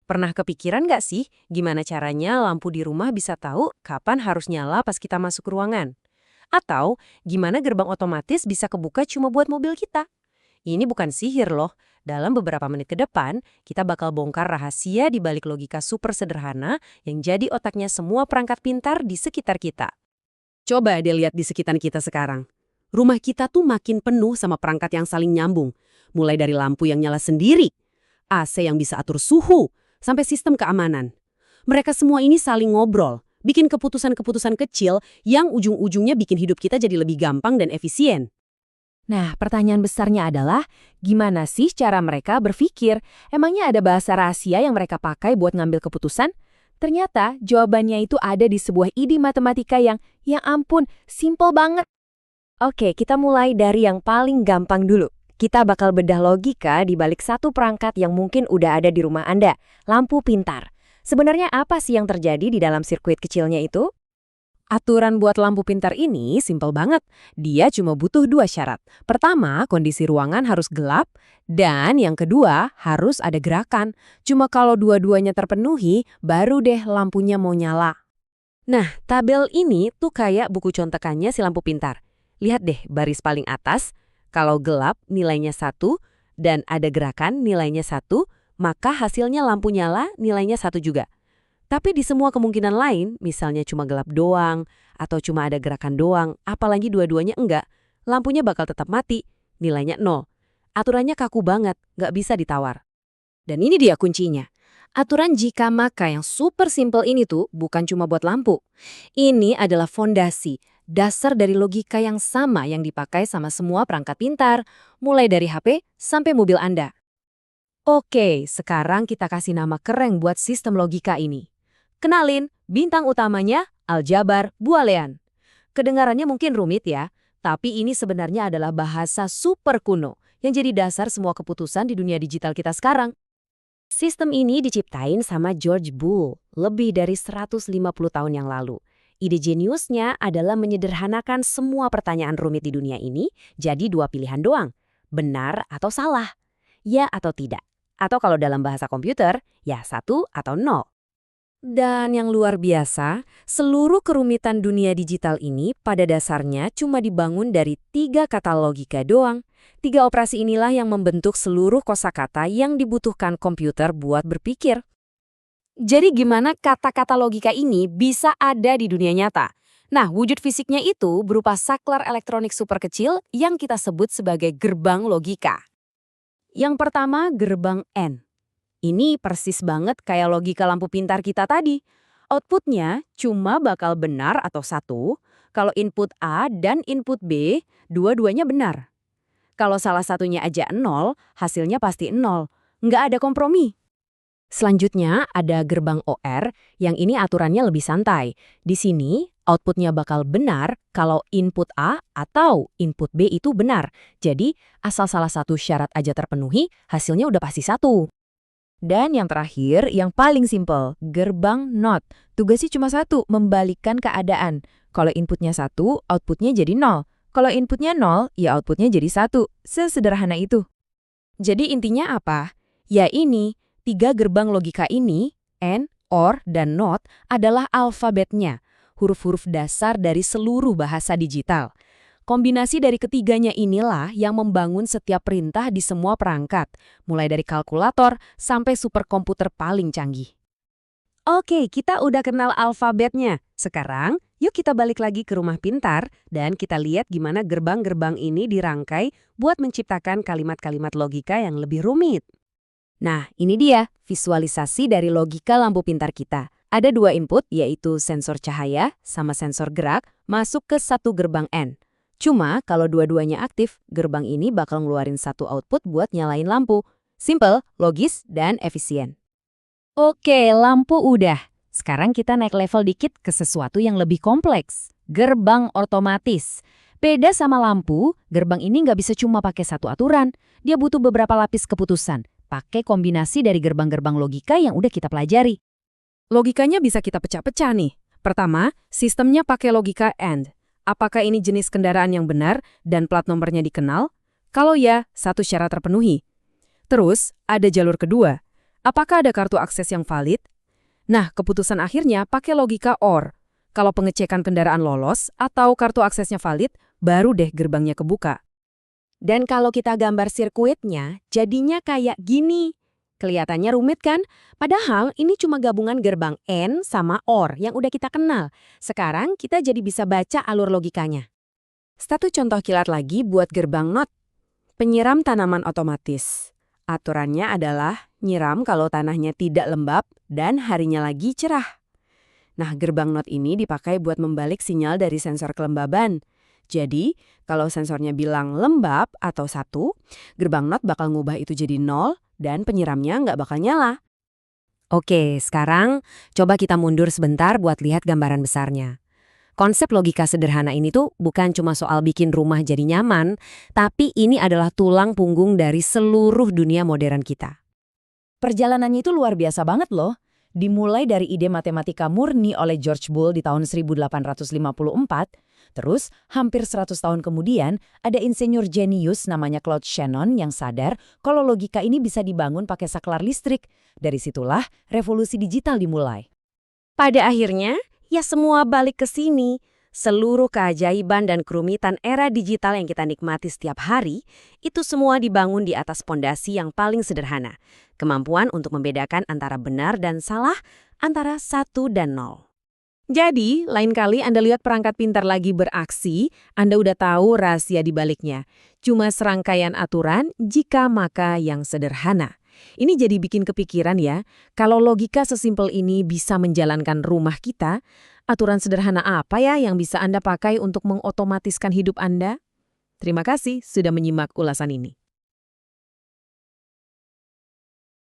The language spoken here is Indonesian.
Pernah kepikiran nggak sih gimana caranya lampu di rumah bisa tahu kapan harus nyala pas kita masuk ruangan? Atau gimana gerbang otomatis bisa kebuka cuma buat mobil kita? Ini bukan sihir loh. Dalam beberapa menit ke depan, kita bakal bongkar rahasia di balik logika super sederhana yang jadi otaknya semua perangkat pintar di sekitar kita. Coba deh lihat di sekitar kita sekarang. Rumah kita tuh makin penuh sama perangkat yang saling nyambung. Mulai dari lampu yang nyala sendiri, AC yang bisa atur suhu, sampai sistem keamanan. Mereka semua ini saling ngobrol, bikin keputusan-keputusan kecil yang ujung-ujungnya bikin hidup kita jadi lebih gampang dan efisien. Nah, pertanyaan besarnya adalah, gimana sih cara mereka berpikir? Emangnya ada bahasa rahasia yang mereka pakai buat ngambil keputusan? Ternyata jawabannya itu ada di sebuah ide matematika yang, ya ampun, simple banget. Oke, kita mulai dari yang paling gampang dulu. Kita bakal bedah logika di balik satu perangkat yang mungkin udah ada di rumah Anda, lampu pintar. Sebenarnya apa sih yang terjadi di dalam sirkuit kecilnya itu? Aturan buat lampu pintar ini simpel banget. Dia cuma butuh dua syarat. Pertama, kondisi ruangan harus gelap. Dan yang kedua, harus ada gerakan. Cuma kalau dua-duanya terpenuhi, baru deh lampunya mau nyala. Nah, tabel ini tuh kayak buku contekannya si lampu pintar. Lihat deh baris paling atas. Kalau gelap nilainya 1 dan ada gerakan nilainya 1, maka hasilnya lampu nyala nilainya 1 juga. Tapi di semua kemungkinan lain, misalnya cuma gelap doang, atau cuma ada gerakan doang, apalagi dua-duanya enggak, lampunya bakal tetap mati, nilainya 0. Aturannya kaku banget, nggak bisa ditawar. Dan ini dia kuncinya. Aturan jika maka yang super simple ini tuh bukan cuma buat lampu. Ini adalah fondasi, dasar dari logika yang sama yang dipakai sama semua perangkat pintar, mulai dari HP sampai mobil Anda. Oke, sekarang kita kasih nama keren buat sistem logika ini. Kenalin, bintang utamanya aljabar boolean. Kedengarannya mungkin rumit ya, tapi ini sebenarnya adalah bahasa super kuno yang jadi dasar semua keputusan di dunia digital kita sekarang. Sistem ini diciptain sama George Boole lebih dari 150 tahun yang lalu. Ide jeniusnya adalah menyederhanakan semua pertanyaan rumit di dunia ini jadi dua pilihan doang, benar atau salah, ya atau tidak. Atau kalau dalam bahasa komputer, ya 1 atau 0. Dan yang luar biasa, seluruh kerumitan dunia digital ini pada dasarnya cuma dibangun dari 3 kata logika doang. 3 operasi inilah yang membentuk seluruh kosakata yang dibutuhkan komputer buat berpikir. Jadi gimana kata-kata logika ini bisa ada di dunia nyata? Nah, wujud fisiknya itu berupa saklar elektronik super kecil yang kita sebut sebagai gerbang logika. Yang pertama, gerbang N. Ini persis banget kayak logika lampu pintar kita tadi. Outputnya cuma bakal benar atau 1, kalau input A dan input B, dua-duanya benar. Kalau salah satunya aja 0, hasilnya pasti 0. Nggak ada kompromi. Selanjutnya ada gerbang OR, yang ini aturannya lebih santai. Di sini, outputnya bakal benar kalau input A atau input B itu benar. Jadi, asal salah satu syarat aja terpenuhi, hasilnya udah pasti 1. Dan yang terakhir, yang paling simpel, gerbang NOT. Tugasnya cuma 1, membalikkan keadaan. Kalau inputnya 1, outputnya jadi 0. Kalau inputnya 0, ya outputnya jadi 1. Sesederhana itu. Jadi intinya apa? Ya ini, 3 gerbang logika ini, AND, OR, dan NOT, adalah alfabetnya. Huruf-huruf dasar dari seluruh bahasa digital. Kombinasi dari ketiganya inilah yang membangun setiap perintah di semua perangkat, mulai dari kalkulator sampai superkomputer paling canggih. Oke, kita udah kenal alfabetnya. Sekarang, yuk kita balik lagi ke rumah pintar dan kita lihat gimana gerbang-gerbang ini dirangkai buat menciptakan kalimat-kalimat logika yang lebih rumit. Nah, ini dia visualisasi dari logika lampu pintar kita. Ada 2 input, yaitu sensor cahaya sama sensor gerak, masuk ke satu gerbang N. Cuma kalau dua-duanya aktif, gerbang ini bakal ngeluarin satu output buat nyalain lampu. Simple, logis, dan efisien. Oke, lampu udah. Sekarang kita naik level dikit ke sesuatu yang lebih kompleks. Gerbang otomatis. Beda sama lampu, gerbang ini nggak bisa cuma pakai satu aturan. Dia butuh beberapa lapis keputusan. Pakai kombinasi dari gerbang-gerbang logika yang udah kita pelajari. Logikanya bisa kita pecah-pecah nih. Pertama, sistemnya pakai logika AND. Apakah ini jenis kendaraan yang benar dan plat nomornya dikenal? Kalau ya, satu syarat terpenuhi. Terus, ada jalur kedua. Apakah ada kartu akses yang valid? Nah, keputusan akhirnya pakai logika OR. Kalau pengecekan kendaraan lolos atau kartu aksesnya valid, baru deh gerbangnya kebuka. Dan kalau kita gambar sirkuitnya, jadinya kayak gini. Kelihatannya rumit kan? Padahal ini cuma gabungan gerbang AND sama OR yang udah kita kenal. Sekarang kita jadi bisa baca alur logikanya. Satu contoh kilat lagi buat gerbang NOT. Penyiram tanaman otomatis. Aturannya adalah nyiram kalau tanahnya tidak lembab dan harinya lagi cerah. Nah, gerbang NOT ini dipakai buat membalik sinyal dari sensor kelembaban. Jadi, kalau sensornya bilang lembab atau 1, gerbang NOT bakal ngubah itu jadi 0 dan penyiramnya nggak bakal nyala. Oke, sekarang coba kita mundur sebentar buat lihat gambaran besarnya. Konsep logika sederhana ini tuh bukan cuma soal bikin rumah jadi nyaman, tapi ini adalah tulang punggung dari seluruh dunia modern kita. Perjalanannya itu luar biasa banget loh. Dimulai dari ide matematika murni oleh George Boole di tahun 1854, terus hampir 100 tahun kemudian ada insinyur jenius namanya Claude Shannon yang sadar kalau logika ini bisa dibangun pakai saklar listrik. Dari situlah revolusi digital dimulai. Pada akhirnya, ya semua balik ke sini. Seluruh keajaiban dan kerumitan era digital yang kita nikmati setiap hari, itu semua dibangun di atas pondasi yang paling sederhana. Kemampuan untuk membedakan antara benar dan salah, antara 1 dan 0. Jadi, lain kali Anda lihat perangkat pintar lagi beraksi, Anda udah tahu rahasia di baliknya. Cuma serangkaian aturan jika maka yang sederhana. Ini jadi bikin kepikiran ya, kalau logika sesimpel ini bisa menjalankan rumah kita, aturan sederhana apa ya yang bisa Anda pakai untuk mengotomatiskan hidup Anda? Terima kasih sudah menyimak ulasan ini.